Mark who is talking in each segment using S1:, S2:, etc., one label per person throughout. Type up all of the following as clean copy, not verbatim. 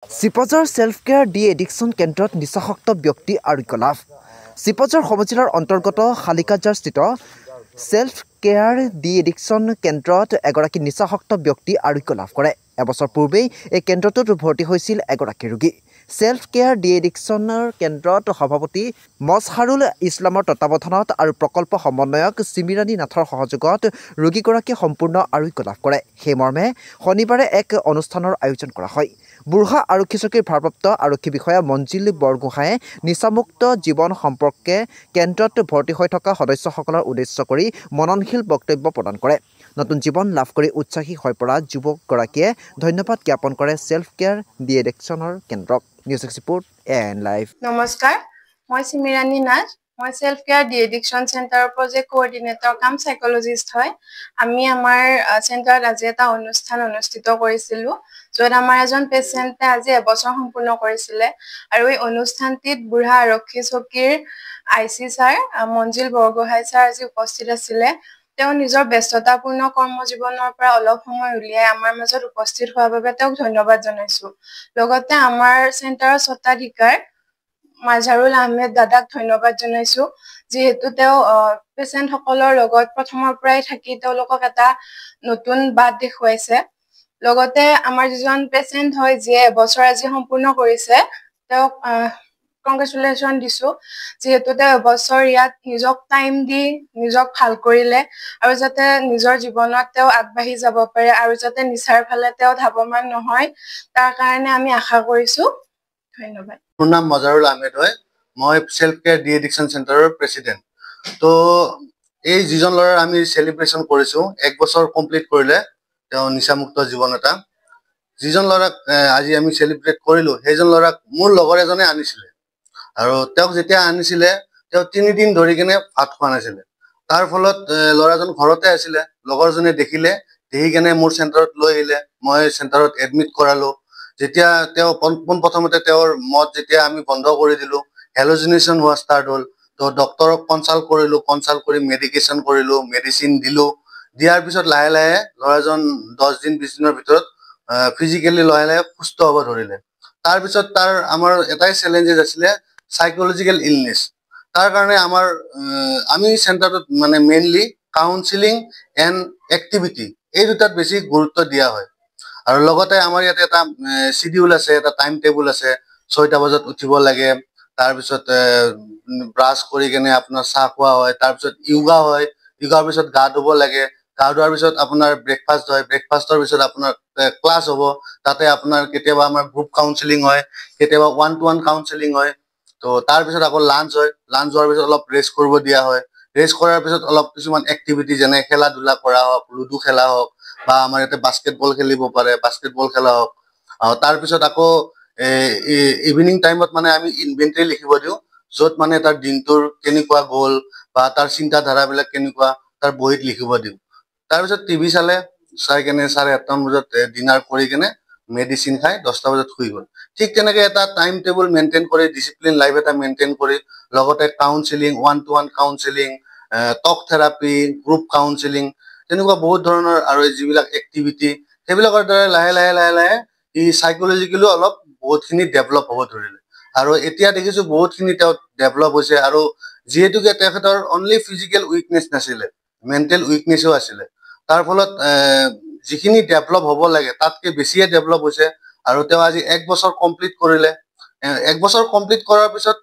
S1: চিপজাৰ self care D addiction কেন্দ্ৰত নিচাসক্ত ব্যক্তি আৰোগ্য লাভ। চিপজাৰ সমজিলাৰ অন্তৰ্গত শালিকাজাৰস্থিত সেলফ কেয়াৰ ডি এডিকশ্যন কেন্দ্ৰত এগৰাকী নিচাসক্ত ব্যক্তি আৰোগ্য লাভ কৰে। এবছৰ পূৰ্বেই এই কেন্দ্ৰটোত ভৰ্তি হৈছিল এগৰাকী ৰোগী। সেলফ কেয়াৰ ডি এডিকশ্যনৰ কেন্দ্ৰত সভাপতি মজহাৰুল ইছলামৰ তত্বাৱধানত আৰু প্ৰকল্প সমন্বয়ক চিমিৰাণী নাথৰ সহযোগত ৰোগীগৰাকীয়ে সম্পূৰ্ণ আৰোগ্য লাভ কৰে। সেইমৰ্মে শনিবাৰে এক অনুষ্ঠানৰ আয়োজন কৰা হয়। বুঢ়া আৰক্ষী চকীৰ ভাৰপ্ৰাপ্ত আৰক্ষী বিষয়া মঞ্জিল বৰগোহাঁয়ে নিচামুক্ত জীৱন সম্পৰ্কে কেন্দ্ৰত ভৰ্তি হৈ থকা সদস্যসকলৰ উদ্দেশ্য কৰি মননশীল বক্তব্য প্ৰদান কৰে। নতুন জীৱন লাভ কৰি উৎসাহী হৈ পৰা যুৱকগৰাকীয়ে ধন্যবাদ জ্ঞাপন কৰে সেলফ কেয়াৰ ডি এডিকশ্যনৰ কেন্দ্ৰক। News report AN live.
S2: নমস্কাৰ, মই চিমিৰাণী নাথ। মই সেলফ কেয়াৰ ডি এডিকশ্যন চেণ্টাৰৰ প্ৰজেক্ট কোঅৰ্ডিনেটৰ কাম সাইকোলজিষ্ট হয়। আমি আমাৰ চেণ্টাৰত আজি এটা অনুষ্ঠান অনুষ্ঠিত কৰিছিলোঁ, য'ত আমাৰ এজন পেচেণ্টে আজি এবছৰ সম্পূৰ্ণ কৰিছিলে। আৰু এই অনুষ্ঠানটিত বুঢ়া আৰক্ষী চকীৰ IC ছাৰ মঞ্জিল বৰগোহাঁই ছাৰ আজি উপস্থিত আছিলে। তেওঁ নিজৰ ব্যস্ততাপূৰ্ণ কৰ্মজীৱনৰ পৰা অলপ সময় উলিয়াই আমাৰ মাজত উপস্থিত হোৱাৰ বাবে তেওঁক ধন্যবাদ জনাইছোঁ। লগতে আমাৰ চেণ্টাৰৰ স্বত্বাধিকাৰ মজহাৰুল আহমেদ দাদাক ধন্যবাদ জনাইছোঁ, যিহেতু তেওঁ পেচেণ্টসকলৰ লগত প্ৰথমৰ পৰাই থাকি তেওঁলোকক এটা নতুন বাট দেখুৱাইছে। লগতে আমাৰ যিজন পেচেণ্ট হয়, যিয়ে এবছৰ আজি সম্পূৰ্ণ কৰিছে, তেওঁক কংগ্ৰেচুলেশ্যন দিছোঁ, যিহেতু তেওঁ এবছৰ ইয়াত নিজক টাইম দি নিজক ভাল কৰিলে আৰু যাতে নিজৰ জীৱনত তেওঁ আগবাঢ়ি যাব পাৰে আৰু যাতে নিচাৰ ফালে তেওঁ ধাৱমান নহয়, তাৰ কাৰণে আমি আশা কৰিছোঁ। ধন্যবাদ।
S3: মোৰ নাম মজহাৰুল আহমেদ হয়। মই সেলফ কেয়াৰ ডি এডিকশ্যন চেণ্টাৰৰ প্ৰেচিডেণ্ট। তো এই যিজন ল'ৰাৰ আমি চেলিব্ৰেশ্যন কৰিছোঁ, 1 বছৰ কমপ্লিট কৰিলে তেওঁ নিচামুক্ত জীৱন এটা। যিজন ল'ৰাক আজি আমি চেলিব্ৰেট কৰিলোঁ, সেইজন ল'ৰাক মোৰ লগৰ এজনে আনিছিলে। আৰু তেওঁক যেতিয়া আনিছিলে, তেওঁ 3 দিন ধৰি কিনে ভাত খোৱা নাছিলে। তাৰ ফলত ল'ৰাজন ঘৰতে আছিলে, লগৰজনে দেখি কেনে মোৰ চেণ্টাৰত লৈ আহিলে। মই চেণ্টাৰত এডমিট কৰালোঁ। যেতিয়া তেওঁ পোনপ্ৰথমতে তেওঁৰ মদ যেতিয়া আমি বন্ধ কৰি দিলোঁ, হেলুচিনেশ্যন হোৱা ষ্টাৰ্ট হ'ল। তো ডক্তৰক কনচাল্ট কৰিলোঁ, কনচাল্ট কৰি মেডিকেশ্যন কৰিলোঁ, মেডিচিন দিলোঁ। দিয়াৰ পিছত লাহে লাহে ল'ৰাজন 10 দিন 20 দিনৰ ভিতৰত ফিজিকেলি লাহে লাহে সুস্থ হ'ব ধৰিলে। তাৰপিছত আমাৰ এটাই চেলেঞ্জেছ আছিলে, চাইক'লজিকেল ইলনেছ। তাৰ কাৰণে আমি চেণ্টাৰটোত মানে মেইনলি কাউন্সিলিং এণ্ড এক্টিভিটি, এই দুটাত বেছি গুৰুত্ব দিয়া হয়। আৰু লগতে আমাৰ ইয়াতে এটা চিডিউল আছে, এটা টাইম টেবুল আছে। 6টা বজাত উঠিব লাগে, তাৰপিছত ব্ৰাছ কৰি কেনে আপোনাৰ চাহ খোৱা হয়, তাৰপিছত য়োগা হয়, য়োগাৰ পিছত গা ধুব লাগে, গা ধোৱাৰ পিছত আপোনাৰ ব্ৰেকফাষ্ট হয়, ব্ৰেকফাষ্টৰ পিছত আপোনাৰ ক্লাছ হ'ব। তাতে আপোনাৰ কেতিয়াবা আমাৰ গ্ৰুপ কাউন্সিলিং হয়, কেতিয়াবা 1-to-1 কাউন্সিলিং হয়। তো তাৰপিছত আকৌ লাঞ্চ হয়, লাঞ্চ হোৱাৰ পিছত অলপ ৰেষ্ট কৰিব দিয়া হয়। ৰেষ্ট কৰাৰ পিছত অলপ কিছুমান এক্টিভিটি যেনে খেলা ধূলা কৰা হওক, লুডু খেলা হওক, বা আমাৰ ইয়াতে বাস্কেটবল খেলিব পাৰে, বাস্কেটবল খেলা হওক। তাৰপিছত আকৌ ইভিনিং টাইমত মানে আমি ইনভেণ্টৰী লিখিব দিওঁ, য'ত মানে তাৰ দিনটোৰ কেনেকুৱা গ'ল বা তাৰ চিন্তাধাৰাবিলাক কেনেকুৱা, তাৰ বহীত লিখিব দিওঁ। তাৰপিছত টিভি চাই কেনে 8:30 বজাত ডিনাৰ কৰি কেনে মেডিচিন খাই 10টা বজাত শুই গ'ল। ঠিক তেনেকে এটা টাইম টেবুল মেইনটেইন কৰি, ডিচিপ্লিন লাইফ এটা মেইনটেইন কৰি, লগতে কাউন্সিলিং, 1-to-1 কাউন্সিলিং, টক থেৰাপি, গ্ৰুপ কাউন্সিলিং, তেনেকুৱা বহুত ধৰণৰ আৰু যিবিলাক এক্টিভিটি, সেইবিলাকৰ দ্বাৰা লাহে লাহে ই চাইক'লজিকেলিও অলপ বহুতখিনি ডেভেলপ হ'ব ধৰিলে। আৰু এতিয়া দেখিছোঁ বহুতখিনি তেওঁ ডেভেলপ হৈছে। আৰু যিহেতুকে তেখেতৰ অনলি ফিজিকেল উইকনেছ নাছিলে, মেণ্টেল উইকনেছো আছিলে। তাৰ ফলত যিখিনি ডেভেলপ হ'ব লাগে তাতকৈ বেছিয়ে ডেভেলপ হৈছে। আৰু তেওঁ আজি 1 বছৰ কমপ্লিট কৰিলে। 1 বছৰ কমপ্লিট কৰাৰ পিছত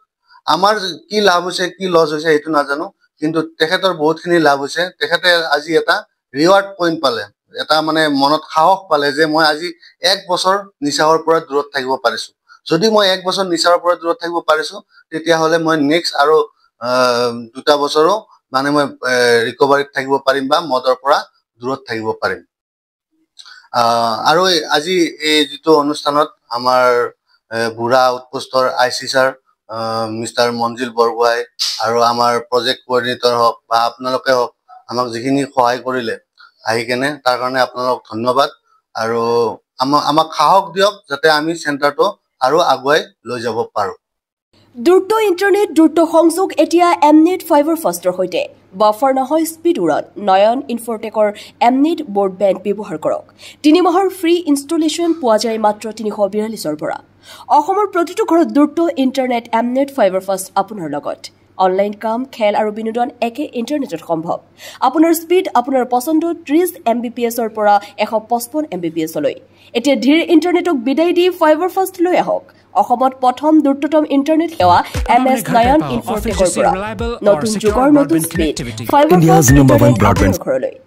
S3: আমাৰ কি লাভ হৈছে, কি লছ হৈছে সেইটো নাজানো, কিন্তু তেখেতৰ বহুতখিনি লাভ হৈছে। তেখেতে আজি এটা ৰিৱাৰ্ড পইণ্ট পালে, এটা মানে মনত সাহস পালে যে মই আজি 1 বছৰ নিচাৰ পৰা দূৰত থাকিব পাৰিছোঁ। যদি মই 1 বছৰ নিচাৰ পৰা দূৰত থাকিব পাৰিছোঁ, তেতিয়াহ'লে মই নেক্সট আৰু 2টা বছৰো মানে মই ৰিকভাৰীত থাকিব পাৰিম বা মদৰ পৰা দূৰত থাকিব পাৰিম। আৰু আজি এই যিটো অনুষ্ঠানত আমাৰ বুঢ়া আউটপোষ্টৰ IC ছাৰ মিষ্টাৰ মঞ্জিল বৰগোহাঁই আৰু আমাৰ প্ৰজেক্ট কোঅৰ্ডিনেটৰ হওক বা আপোনালোকে হওক, আমাক যিখিনি সহায় কৰিলে আহি কেনে, তাৰ কাৰণে আপোনালোক ধন্যবাদ। আৰু আমাক সাহস দিয়ক যাতে আমি চেণ্টাৰটো আৰু আগুৱাই লৈ যাব পাৰোঁ।
S4: দ্ৰুত ইণ্টাৰনেট, দ্ৰুত সংযোগ এতিয়া এমনেট ফাইবাৰ ফাষ্টৰ সৈতে। বাফাৰ নহয় স্পীড উৰণ নয়ন ইনফৰটেকৰ এমনিট ব্ৰডবেণ্ড ব্যৱহাৰ কৰক 3 মাহৰ ফ্ৰী ইনষ্টলেশ্যন পোৱা যায় মাত্ৰ 342 পৰা অসমৰ প্ৰতিটো ঘৰত দ্ৰুত ইণ্টাৰনেট এমনেট ফাইবাৰ ফাষ্ট আপোনাৰ লগত অনলাইন কাম খেল আৰু বিনোদন একে ইণ্টাৰনেটত সম্ভৱ আপোনাৰ স্পীড আপোনাৰ পছন্দ 30 Mbps ৰ পৰা 155 Mbps লৈ এতিয়া ধীৰ ইণ্টাৰনেটক বিদায় দি ফাইবাৰ ফাষ্ট লৈ আহক অসমত প্ৰথম দ্ৰুততম ইণ্টাৰনেট সেৱা MS নয়ন ইনফৰটেকৰ পৰা নতুন যুগৰ নতুন স্পীড ফাইবাৰ ফাষ্ট ব্ৰডবেণ্ড